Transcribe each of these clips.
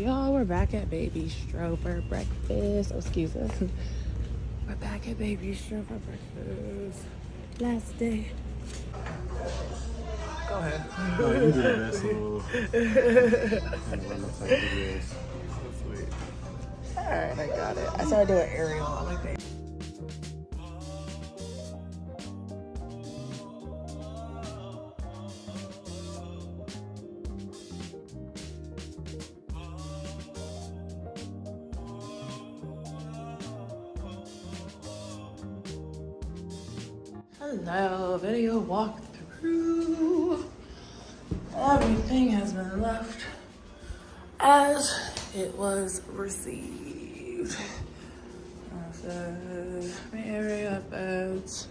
Y'all, we're back at Baby Stro for breakfast. Oh, excuse us. We're back at Baby Stro for breakfast. Last day. Go ahead. No, you do the best little panorama type videos. So sweet. Alright, I got it. I started doing aerial. I like that. Hello, video walkthrough. Everything has been left as it was received. I said, area beds,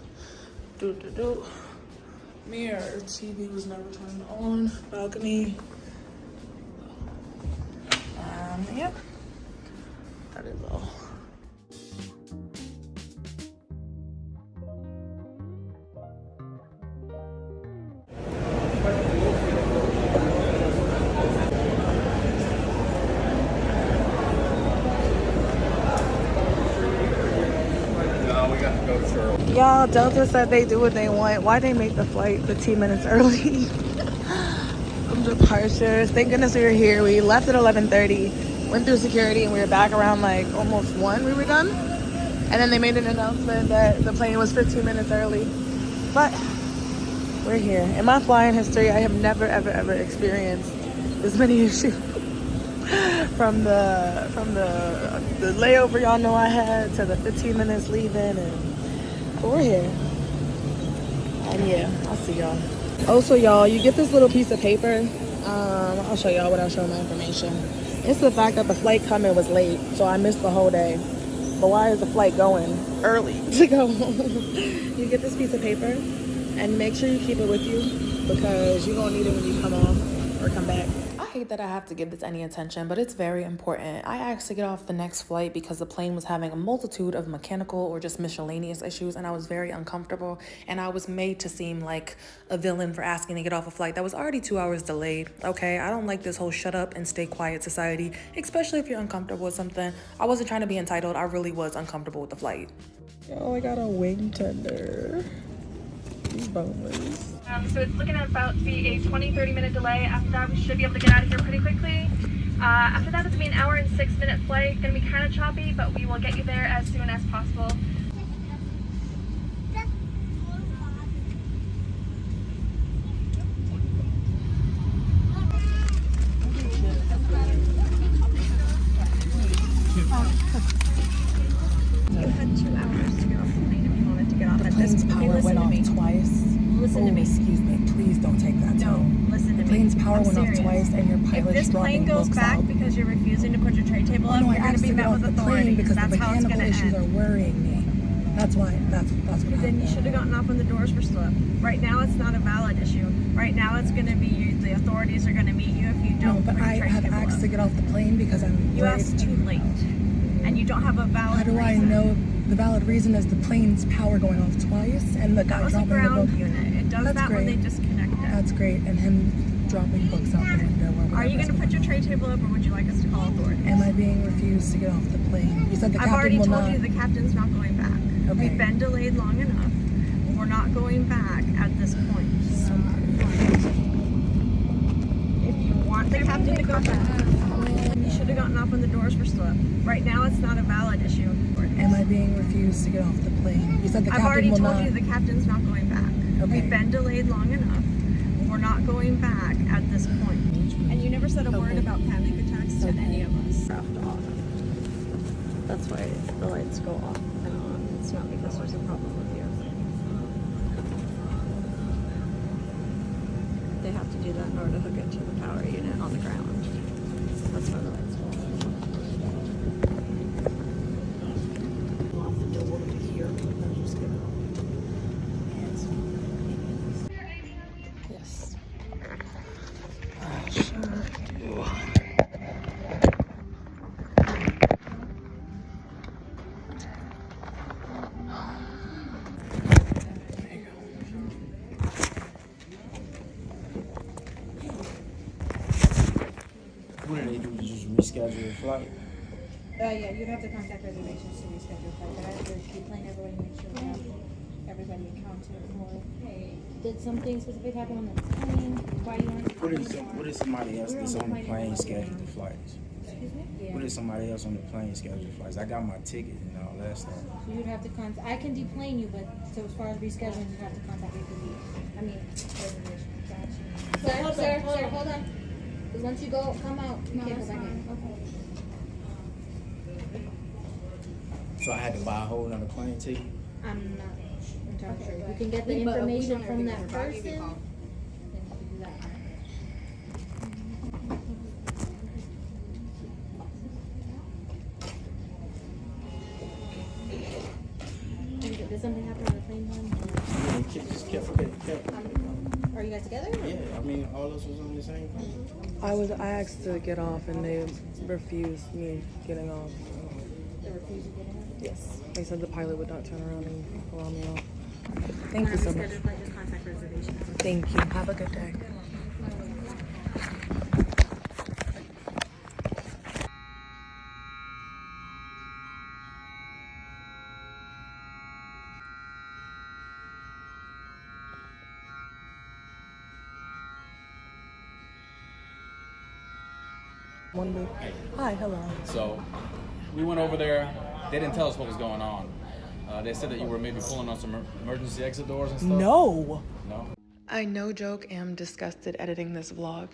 mirror, TV was never turned on, balcony. Yep, that is all. Y'all, Delta said they do what they want. Why they make the flight 15 minutes early? From departures. Thank goodness we were here. We left at 11:30, went through security, and we were back around like almost 1. We were done. And then they made an announcement that the plane was 15 minutes early. But we're here. In my flying history, I have never, ever, ever experienced this many issues. from the layover y'all know I had to the 15 minutes leaving, but we're here. And yeah, I'll see y'all. Also, y'all, you get this little piece of paper. I'll show y'all without showing my information. It's the fact that the flight coming was late, so I missed the whole day. But why is the flight going early to go? You get this piece of paper and make sure you keep it with you because you're gonna need it when you come off or come back. I hate that I have to give this any attention, but it's very important. I asked to get off the next flight because the plane was having a multitude of mechanical or just miscellaneous issues, and I was very uncomfortable, and I was made to seem like a villain for asking to get off a flight that was already 2 hours delayed, okay? I don't like this whole shut up and stay quiet society, especially if you're uncomfortable with something. I wasn't trying to be entitled. I really was uncomfortable with the flight. Oh, I got a wing tender. These boneless. So it's looking at about to be a 20-30 minute delay. After that, we should be able to get out of here pretty quickly. After that, it's going to be an hour and 6 minute flight. Going to be kind of choppy, but we will get you there as soon as possible. You had 2 hours to get off the plane if you wanted to get off. The plane's power went off twice. Listen to me. Excuse me, please don't take that tone. No, listen to me. The plane's power went off twice and your If pilot's this plane dropping goes books back out. because you're refusing to put your tray table up, No, I you're going to asked be to get met off with the plane authority. because the That's how it's mechanical going to issues are end. worrying me. That's why, that's what Then happened. you should have gotten off when the doors were still up. Right now, it's not a valid issue. Right now, it's going to be the authorities are going to meet you if you No, don't but put I your tray have table asked up. to get off the plane because I'm You worried. asked too late, and you don't have a valid How do I reason. know the valid reason is the plane's power going off twice and the guy That was a dropping the ground book? unit. It does That's that when great. they disconnect it. That's great, and him dropping books out the window. Or Are you going to put your tray? tray table up, or would you like us to call authorities? Am I being refused to get off the plane? You said the I've captain already will told not. you the captain's not going back. Okay. We've been delayed long enough. We're not going back at this point. If you want the captain to go back, you should have gotten off when the doors were still up. Right now, it's not a valid issue. Am I being refused to get off the plane? You said the I've captain already will told not. you the captain's not going back. Okay. We've been delayed long enough. We're not going back at this point. And you never said a word about panic attacks to any of us. That's why the lights go off and on. It's not because there's a problem with you. They have to do that in order to hook it to the power unit on the ground. That's why the lights go off. Yes. Sure do. What do they do to just reschedule the flight? Yeah, you'd have to contact reservations to reschedule flight. But after you plan everybody, make sure we have everybody accounted for. Did something specific happen on the plane? Why you want to? What is somebody else that's on the plane schedule the flights? Excuse me? Yeah. What is somebody else on the plane schedule the flights? I got my ticket and all that stuff. So you'd have to contact. I can deplane you, but so as far as rescheduling, you have to contact APD. I mean, reservation. Gotcha. Sir, hold on. Because once you go, come out, you can't go back in. Okay. So I had to buy a whole nother plane ticket? I'm not entirely sure. You can get the information from that person. Then you can do that. Did something happen on the plane home? Are you guys together? Yeah, I mean, all of us was on the same plane. I asked to get off and they refused me getting off. They refused to get in? Yes. They said the pilot would not turn around and allow me off. Thank you so much. Just contact reservation. Thank you. Have a good day. Hi, hello. So we went over there. They didn't tell us what was going on. They said that you were maybe pulling on some emergency exit doors and stuff. No. No? I no joke am disgusted editing this vlog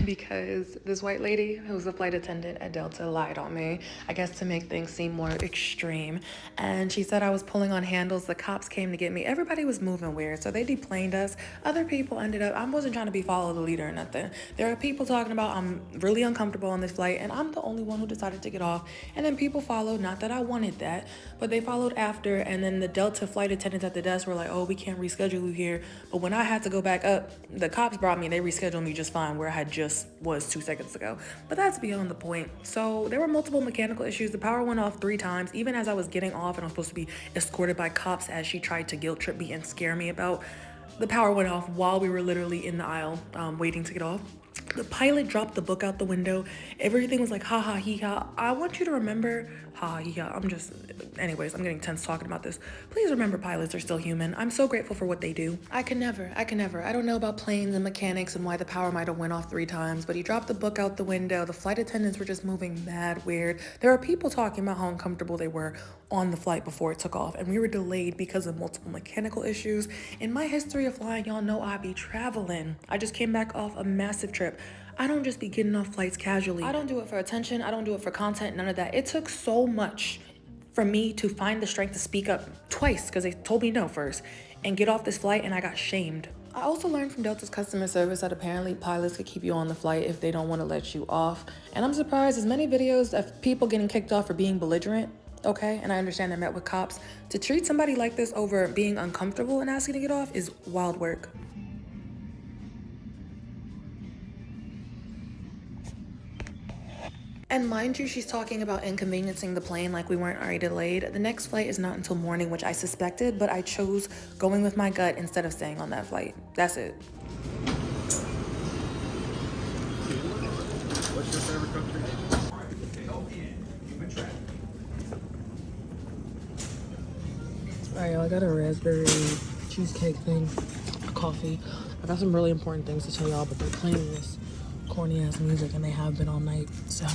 because this white lady who's a flight attendant at Delta lied on me, I guess to make things seem more extreme. And she said I was pulling on handles. The cops came to get me. Everybody was moving weird, so they deplaned us. Other people ended up, I wasn't trying to be follow the leader or nothing. There are people talking about I'm really uncomfortable on this flight and I'm the only one who decided to get off. And then people followed, not that I wanted that, but they followed after. And then the Delta flight attendants at the desk were like, oh, we can't reschedule you here. But when I had to go back up, the cops brought me, they rescheduled me just fine where I had just was 2 seconds ago. But that's beyond the point. So there were multiple mechanical issues. The power went off 3 times, even as I was getting off and I was supposed to be escorted by cops as she tried to guilt trip me and scare me about. The power went off while we were literally in the aisle waiting to get off. The pilot dropped the book out the window. Everything was like, ha ha, hee ha. I want you to remember, ha ha, hee ha. Anyways, I'm getting tense talking about this. Please remember pilots are still human. I'm so grateful for what they do. I can never. I don't know about planes and mechanics and why the power might have went off 3 times, but he dropped the book out the window. The flight attendants were just moving mad weird. There are people talking about how uncomfortable they were on the flight before it took off, and we were delayed because of multiple mechanical issues. In my history of flying, y'all know I be traveling. I just came back off a massive trip. I don't just be getting off flights casually. I don't do it for attention. I don't do it for content, none of that. It took so much for me to find the strength to speak up twice because they told me no first and get off this flight, and I got shamed. I also learned from Delta's customer service that apparently pilots could keep you on the flight if they don't want to let you off. And I'm surprised there's many videos of people getting kicked off for being belligerent. Okay, and I understand they're met with cops. To treat somebody like this over being uncomfortable and asking to get off is wild work. And mind you, she's talking about inconveniencing the plane like we weren't already delayed. The next flight is not until morning, which I suspected, but I chose going with my gut instead of staying on that flight. That's it. What's your favorite country? Alright, y'all, I got a raspberry cheesecake thing, coffee. I got some really important things to tell y'all, but they're playing this corny ass music and they have been all night, so.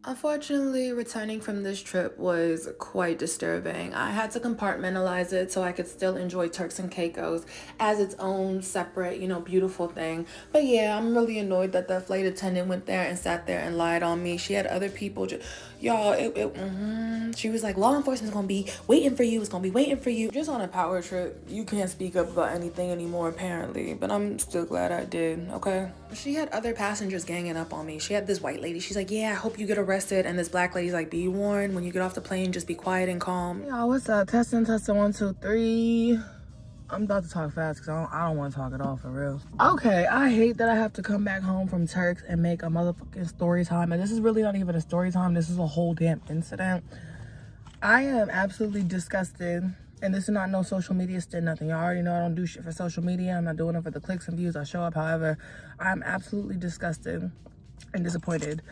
Unfortunately, returning from this trip was quite disturbing. I had to compartmentalize it so I could still enjoy Turks and Caicos as its own separate, beautiful thing. But yeah, I'm really annoyed that the flight attendant went there and sat there and lied on me. She had other people she was like, law enforcement's gonna be waiting for you. It's gonna be waiting for you. Just on a power trip, you can't speak up about anything anymore, apparently. But I'm still glad I did, okay? She had other passengers ganging up on me. She had this white lady. She's like, yeah, I hope you get arrested. And this black lady's like, be warned, when you get off the plane, just be quiet and calm. Y'all, what's up? Testing, 1, 2, 3. I'm about to talk fast because I don't want to talk at all, for real. Okay, I hate that I have to come back home from Turks and make a motherfucking story time. And this is really not even a story time. This is a whole damn incident. I am absolutely disgusted And this is not no social media stint, nothing. You already know I don't do shit for social media. I'm not doing it for the clicks and views. I show up. However, I'm absolutely disgusted and disappointed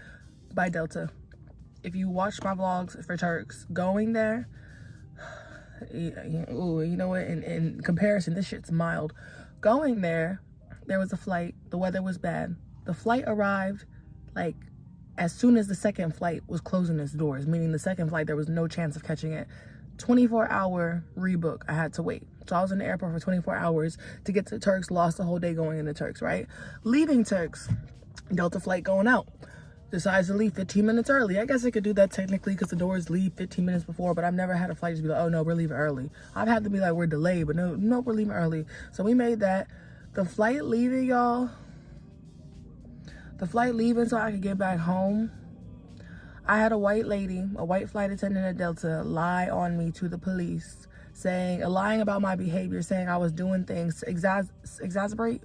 by Delta. If you watch my vlogs for Turks, going there, ooh, you know what? In comparison, this shit's mild. Going there was a flight. The weather was bad. The flight arrived like as soon as the second flight was closing its doors, meaning the second flight, there was no chance of catching it. 24-hour rebook, I had to wait. So I was in the airport for 24 hours to get to Turks, lost the whole day going into Turks, right? Leaving Turks, Delta flight going out. Decides to leave 15 minutes early. I guess I could do that technically because the doors leave 15 minutes before, but I've never had a flight just be like, oh no, we're leaving early. I've had to be like, we're delayed, but no, we're leaving early. So we made that. The flight leaving, y'all, the flight leaving so I could get back home, I had a white lady, a white flight attendant at Delta, lie on me to the police, lying about my behavior, saying I was doing things to exacerbate,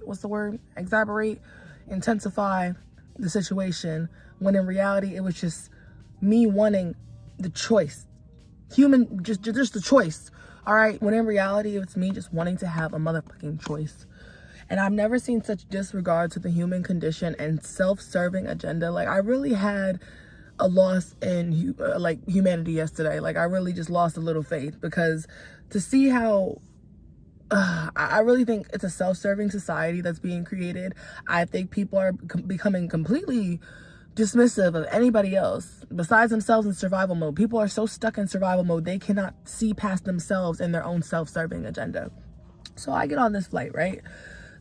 intensify the situation, when in reality it was just me wanting the choice. Just the choice. All right, when in reality it's me just wanting to have a motherfucking choice. And I've never seen such disregard to the human condition and self-serving agenda. Like, I really had a loss in humanity yesterday. Like, I really just lost a little faith, because to see how I really think it's a self-serving society that's being created. I think people are becoming completely dismissive of anybody else besides themselves in survival mode. People are so stuck in survival mode, they cannot see past themselves and their own self-serving agenda. So I get on this flight, right?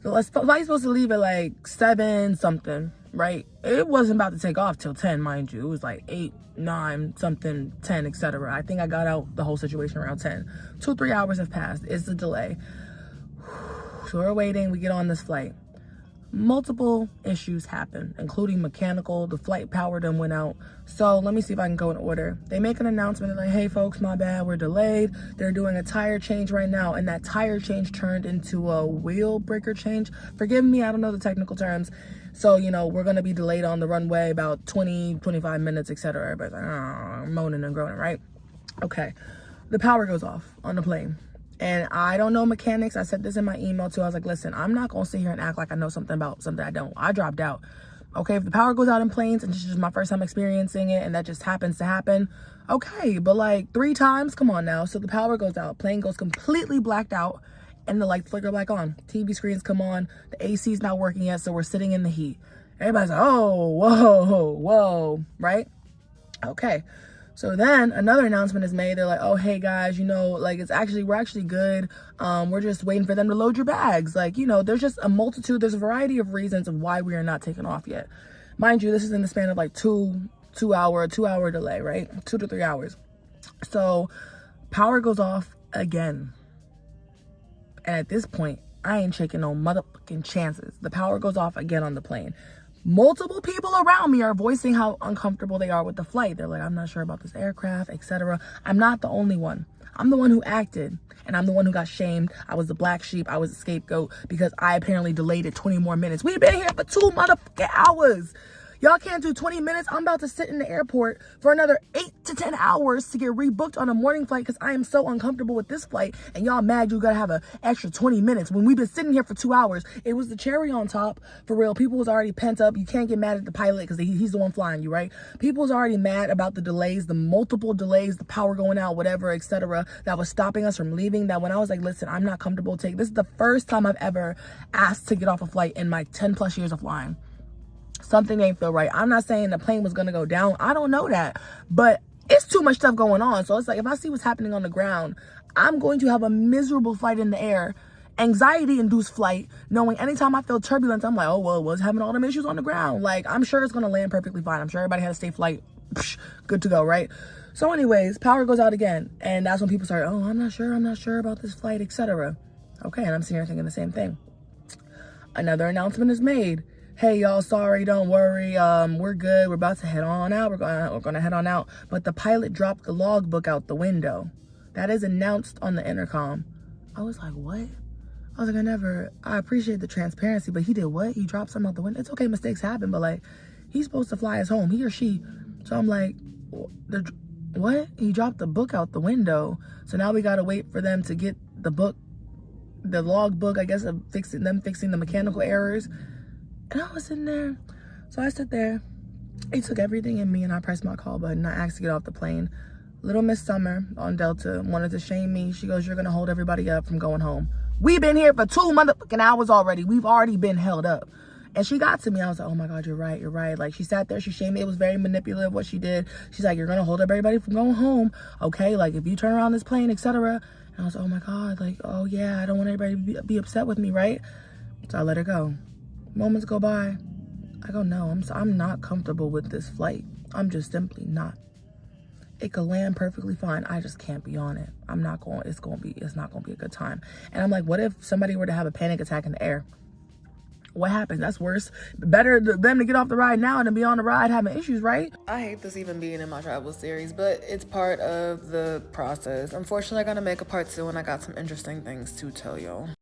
The flight's supposed to leave at like 7 something, right? It wasn't about to take off till 10, mind you. It was like 8, 9 something, 10, etc. I think I got out the whole situation around 10. 2-3 hours have passed. It's a delay. So we're waiting. We get on this flight. Multiple issues happen, including mechanical. The flight power done went out. So let me see if I can go in order. They make an announcement. They're like, hey folks, my bad, we're delayed. They're doing a tire change right now, and that tire change turned into a wheel breaker change. Forgive me, I don't know the technical terms. So, you know, we're gonna be delayed on the runway about 20-25 minutes, etc. Everybody's like, moaning and groaning, right? Okay, the power goes off on the plane. And I don't know mechanics. I said this in my email too. I was like, listen, I'm not gonna sit here and act like I know something about something I don't. I dropped out. Okay, if the power goes out in planes and this is just my first time experiencing it and that just happens to happen, okay, but like 3 times, come on now. So the power goes out, plane goes completely blacked out, and the lights flicker back on. TV screens come on, the AC's not working yet, so we're sitting in the heat. Everybody's like, oh, whoa, right? Okay. So then another announcement is made. They're like, oh, hey guys, you know, like we're actually good. We're just waiting for them to load your bags. Like, you know, there's just there's a variety of reasons of why we are not taking off yet. Mind you, this is in the span of like two hour delay, right? 2 to 3 hours. So power goes off again. And at this point, I ain't taking no motherfucking chances. The power goes off again on the plane. Multiple people around me are voicing how uncomfortable they are with the flight. They're like, I'm not sure about this aircraft, etc. I'm not the only one. I'm the one who acted, and I'm the one who got shamed. I was the black sheep. I was the scapegoat because I apparently delayed it 20 more minutes. We've been here for 2 motherfucking hours. Y'all can't do 20 minutes. I'm about to sit in the airport for another 8 to 10 hours to get rebooked on a morning flight because I am so uncomfortable with this flight. And y'all mad you gotta have an extra 20 minutes when we've been sitting here for 2 hours. It was the cherry on top. For real, people was already pent up. You can't get mad at the pilot because he's the one flying you, right? People was already mad about the delays, the multiple delays, the power going out, whatever, etc. that was stopping us from leaving. That when I was like, listen, I'm not comfortable taking this is the first time I've ever asked to get off a flight in my 10 plus years of flying. Something ain't feel right. I'm not saying the plane was gonna go down. I don't know that, but it's too much stuff going on. So it's like, if I see what's happening on the ground, I'm going to have a miserable flight in the air, anxiety-induced flight, knowing anytime I feel turbulence, I'm like, oh, well, what's having all them issues on the ground? Like, I'm sure it's gonna land perfectly fine. I'm sure everybody had a safe flight. Psh, good to go, right? So anyways, power goes out again. And that's when people start, oh, I'm not sure about this flight, etc. Okay, and I'm sitting here thinking the same thing. Another announcement is made. Hey y'all, sorry, don't worry, we're good, we're about to head on out, we're gonna head on out, but the pilot dropped the logbook out the window. That is announced on the intercom. I was like, what? I was like, I appreciate the transparency, but he did what? He dropped something out the window? It's okay, mistakes happen, but like, he's supposed to fly us home, he or she. So I'm like, what? He dropped the book out the window. So now we gotta wait for them to get the book, the log book, I guess, of fixing the mechanical errors. And I was in there. So I stood there. He took everything in me and I pressed my call button. I asked to get off the plane. Little Miss Summer on Delta wanted to shame me. She goes, you're gonna hold everybody up from going home. We've been here for 2 motherfucking hours already. We've already been held up. And she got to me. I was like, oh my God, you're right, you're right. Like, she sat there, she shamed me. It was very manipulative what she did. She's like, you're gonna hold up everybody from going home. Okay, like if you turn around this plane, etc. And I was like, oh my God, like, oh yeah, I don't want everybody to be upset with me, right? So I let her go. Moments go by. I go, no, I'm not comfortable with this flight. I'm just simply not. It could land perfectly fine. I just can't be on it. I'm not going, it's not gonna be a good time. And I'm like, what if somebody were to have a panic attack in the air? What happens? That's worse. Better them to get off the ride now than be on the ride having issues, right? I hate this even being in my travel series, but it's part of the process. Unfortunately, I gotta make a part 2 and I got some interesting things to tell y'all.